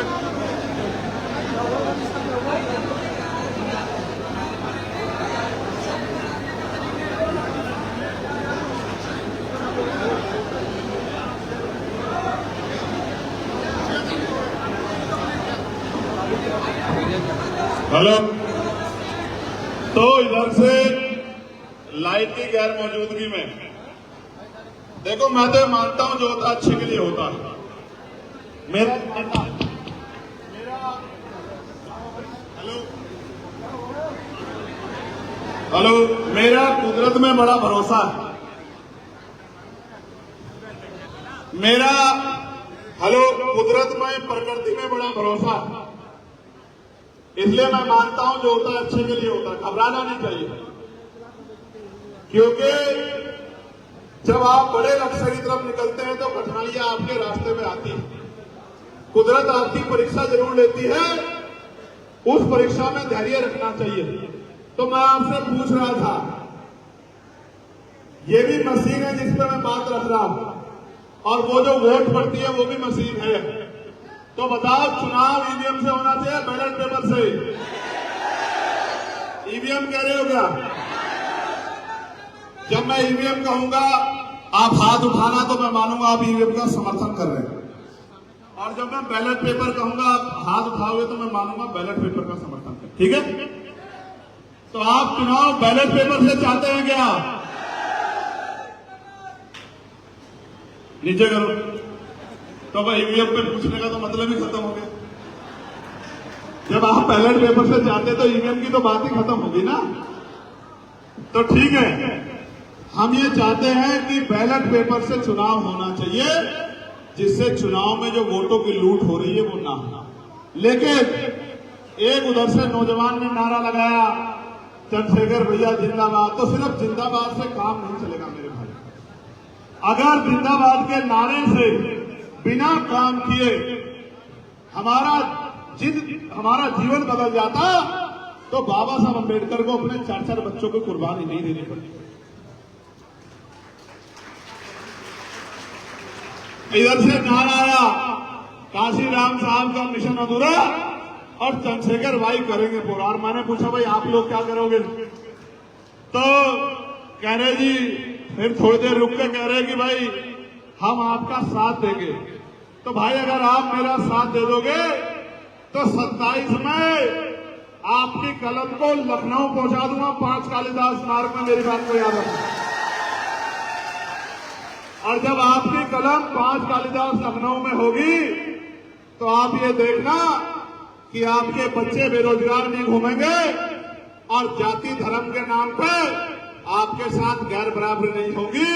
हेलो, तो इधर से लाइट की गैर मौजूदगी में देखो, मैं तो मानता हूं जो होता अच्छे के लिए होता है। मेरा हेलो मेरा कुदरत में बड़ा भरोसा है। मेरा कुदरत में, प्रकृति में बड़ा भरोसा है। इसलिए मैं मानता हूं जो होता है अच्छे के लिए होता है। घबराना नहीं चाहिए, क्योंकि जब आप बड़े लक्ष्य की तरफ निकलते हैं तो कठिनाइयां आपके रास्ते में आती हैं। कुदरत आपकी परीक्षा जरूर लेती है, उस परीक्षा में धैर्य रखना चाहिए। तो मैं आपसे पूछ रहा था, ये भी मशीन है जिस पर मैं बात रख रहा हूं, और वो जो वोट पड़ती है वो भी मशीन है। तो बताओ, चुनाव ईवीएम से होना चाहिए बैलेट पेपर से? ईवीएम कह रहे हो क्या? जब मैं ईवीएम कहूंगा आप हाथ उठाना तो मैं मानूंगा आप ईवीएम का समर्थन कर रहे हैं, और जब मैं बैलेट पेपर कहूंगा आप हाथ उठाओगे तो मैं मानूंगा बैलेट पेपर का समर्थन कर। ठीक है? तो आप चुनाव बैलेट पेपर से चाहते हैं क्या? नीचे करो। तो भाई ईवीएम पे पूछने का तो मतलब ही खत्म हो गया। जब आप बैलेट पेपर से चाहते तो ईवीएम की तो बात ही खत्म होगी ना। तो ठीक है, हम ये चाहते हैं कि बैलेट पेपर से चुनाव होना चाहिए, जिससे चुनाव में जो वोटों की लूट हो रही है वो ना हो। लेकिन एक उधर से नौजवान ने नारा लगाया, चंद्रशेखर भैया जिंदाबाद। तो सिर्फ जिंदाबाद से काम नहीं चलेगा मेरे भाई। अगर जिंदाबाद के नारे से बिना काम किए हमारा जीवन बदल जाता तो बाबा साहब अम्बेडकर को अपने 4-4 बच्चों को कुर्बानी नहीं देनी पड़ती। इधर से नारा आया, काशीराम साहब का मिशन अधूरा और चंद्रशेखर भाई करेंगे पूरा। और मैंने पूछा भाई आप लोग क्या करोगे? तो कह रहे जी, फिर थोड़ी देर रुक के कह रहे कि भाई हम आपका साथ देंगे। तो भाई अगर आप मेरा साथ दे दोगे तो 27 में आपकी कलम को लखनऊ पहुंचा दूंगा, 5 कालिदास मार्ग में। मेरी बात को याद रखना। और जब आपकी कलम 5 कालिदास लखनऊ में होगी तो आप ये देखना कि आपके बच्चे बेरोजगार नहीं घूमेंगे और जाति धर्म के नाम पर आपके साथ गैर बराबरी नहीं होगी,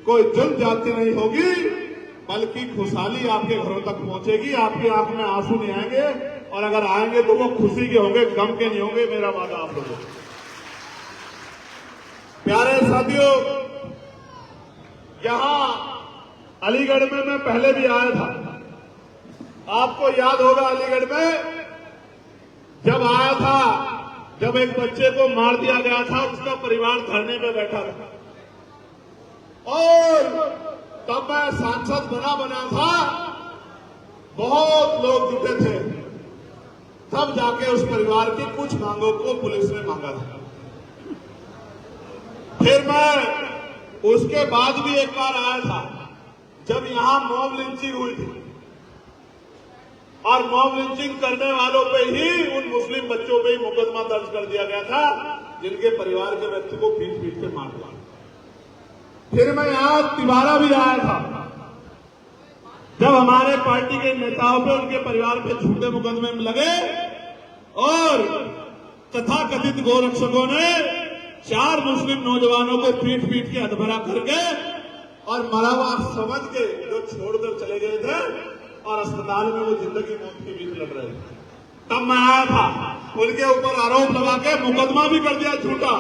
कोई जुल्म जाति नहीं होगी, बल्कि खुशहाली आपके घरों तक पहुंचेगी। आपकी आंख में आंसू नहीं आएंगे, और अगर आएंगे तो वो खुशी के होंगे, गम के नहीं होंगे। मेरा वादा आप लोगों को। प्यारे साथियों, यहां अलीगढ़ में मैं पहले भी आया था। आपको याद होगा अलीगढ़ में जब आया था, जब एक बच्चे को मार दिया गया था, उसका परिवार धरने पे बैठा था, और तब मैं सांसद बना था, बहुत लोग जुटे थे। तब जाके उस परिवार की कुछ मांगों को पुलिस ने मांगा था। फिर मैं उसके बाद भी एक बार आया था, जब यहां मॉब लिंचिंग हुई थी, और मॉब लिंचिंग करने वालों पे ही, उन मुस्लिम बच्चों पे ही मुकदमा दर्ज कर दिया गया था, जिनके परिवार के व्यक्ति को पीट के मार दिया। फिर मैं यहां तिवारा भी आया था, जब हमारे पार्टी के नेताओं पे, उनके परिवार पे झूठे मुकदमे लगे और तथाकथित गोरक्षकों ने 4 मुस्लिम नौजवानों को पीट के अधभरा करके और मरावार समझ के जो छोड़कर चले गए थे, और अस्पताल में वो जिंदगी मौत के बीच लड़ रहे थे। तब मैं आया था, उनके ऊपर आरोप लगा के मुकदमा भी कर दिया झूठा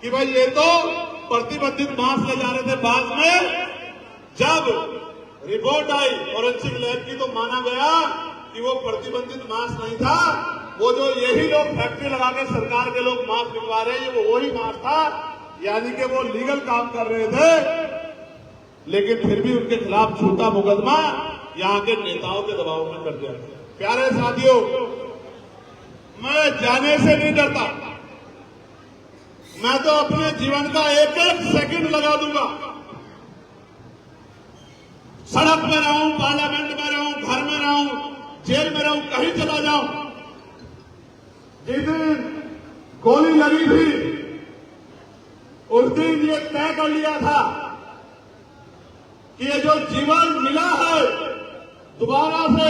कि भाई ये तो प्रतिबंधित मांस ले जा रहे थे। बाद में जब रिपोर्ट आई फॉरेंसिक लैब की तो माना गया कि वो प्रतिबंधित मांस नहीं था, वो जो यही लोग फैक्ट्री लगा के सरकार के लोग मांस बिकवा रहे हैं, वो वही मांस था, यानी कि वो लीगल काम कर रहे थे। लेकिन फिर भी उनके खिलाफ झूठा मुकदमा यहां के नेताओं के दबाव में कर दिया। प्यारे साथियों, मैं जाने से नहीं डरता, मैं तो अपने जीवन का एक एक सेकंड लगा दूंगा। सड़क में रहूं, पार्लियामेंट में रहूं, घर में रहूं, जेल में रहूं, कहीं चला जाऊं। जिस दिन गोली लगी थी, उस दिन ये तय कर लिया था कि ये जो जीवन मिला है, दोबारा से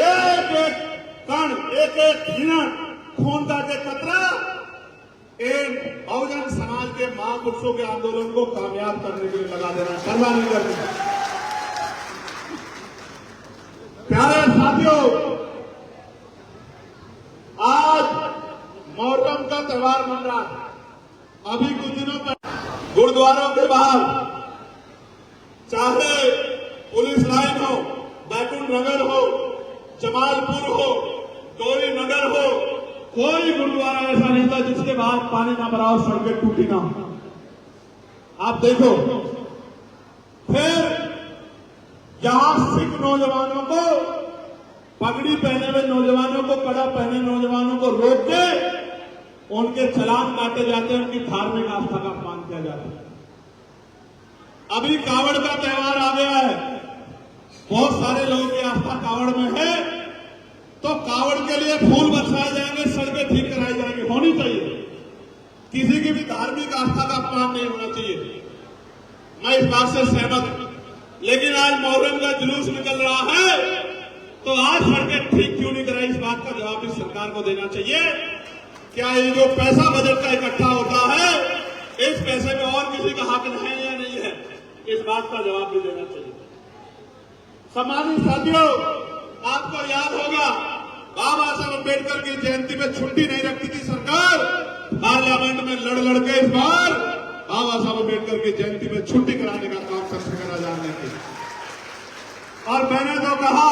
एक एक कण, एक एक मिनट खून का के कतरा इन बहुजन समाज के महापुरुषों के आंदोलन को कामयाब करने के लिए लगा देना, करना नहीं करना। प्यारे साथियों, आज मुहर्रम का त्योहार मन रहा है। अभी कुछ दिनों पहले गुरुद्वारों के बाहर, चाहे पुलिस लाइन हो, बैकुंठ नगर हो, जमालपुर हो, गौरी नगर हो, कोई गुरुद्वारा ऐसा नहीं था जिसके बाहर पानी ना भरा हो, सड़कें टूटी ना हो। आप देखो, फिर यहां सिख नौजवानों को, पगड़ी पहने हुए नौजवानों को, कड़ा पहने नौजवानों को रोक के उनके चालान काटे जाते हैं, उनकी धार्मिक आस्था का अपमान किया जाता है। अभी कावड़ का त्योहार आ गया है, बहुत सारे लोगों की आस्था कावड़ में है, तो कावड़ के लिए फूल बरसाए जाएंगे, सड़कें ठीक कराई जाएंगी, होनी चाहिए। किसी की भी धार्मिक आस्था का अपमान नहीं होना चाहिए, मैं इस बात से सहमत हूं। लेकिन आज मुहर्रम का जुलूस निकल रहा है, तो आज सड़कें ठीक क्यों नहीं कराई, इस बात का जवाब इस सरकार को देना चाहिए। क्या ये जो पैसा बजट का इकट्ठा होता है, इस पैसे में और किसी का हक है या नहीं है, इस बात का जवाब भी देना चाहिए। सम्मानित साथियों, आपको याद होगा, बाबा साहब अम्बेडकर की जयंती में छुट्टी नहीं रखती थी सरकार, पार्लियामेंट में लड़ के इस बार बाबा साहब अम्बेडकर की जयंती में छुट्टी कराने का काम चंद्रशेखर आजाद ने किया। और मैंने तो कहा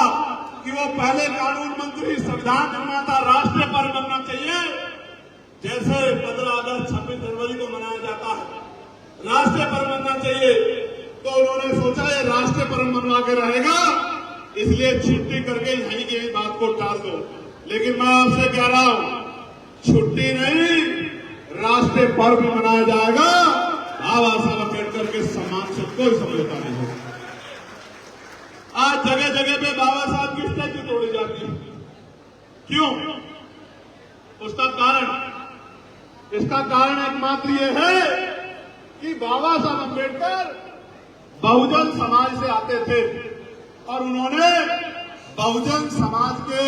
कि वो पहले कानून मंत्री, संविधान निर्माता, राष्ट्रीय पर्व बनना चाहिए, जैसे 15 अगस्त 26 जनवरी को मनाया जाता है, राष्ट्रीय पर्व बनना चाहिए। तो उन्होंने सोचा ये राष्ट्रीय पर्व मनवा के रहेगा, इसलिए छुट्टी करके यहीं की बात को टाल दो। लेकिन मैं आपसे कह रहा हूं, छुट्टी नहीं, राष्ट्रीय पर्व भी मनाया जाएगा। बाबा साहब अम्बेडकर के सम्मान से कोई समझौता नहीं होगा। आज जगह जगह पे बाबा साहब की स्टैच्यू तोड़ी जाती है, क्यों? उसका कारण, इसका कारण एकमात्र ये है कि बाबा साहब अम्बेडकर बहुजन समाज से आते थे और उन्होंने बहुजन समाज के